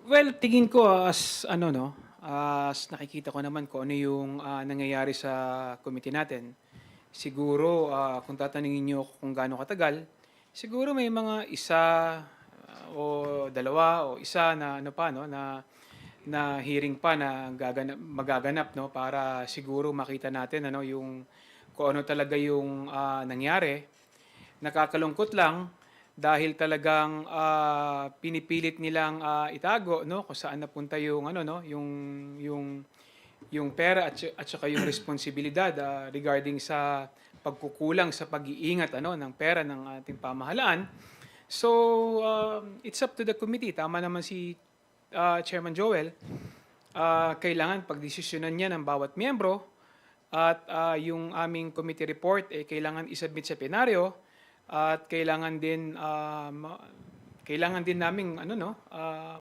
Well, tingin ko as ano 'no, as nakikita ko naman kung ano yung, nangyayari sa committee natin. Siguro, kung tatanungin niyo ako kung gaano katagal, siguro may mga isa, o dalawa o isa na ano pa 'no, na hearing pa na magaganap 'no, para siguro makita natin ano yung kung ano talaga yung, nangyari. Nakakalungkot lang dahil talagang, pinipilit nilang, itago 'no, kung saan napunta yung ano 'no, yung yung pera at saka yung responsibilidad, regarding sa pagkukulang sa pag-iingat ano, ng pera ng ating pamahalaan. So, it's up to the committee. Tama naman si, Chairman Joel. Kailangan pagdesisyonan niya ng bawat miyembro at, yung aming committee report, eh, kailangan i-submit sa plenaryo at kailangan din, kailangan din naming ano 'no,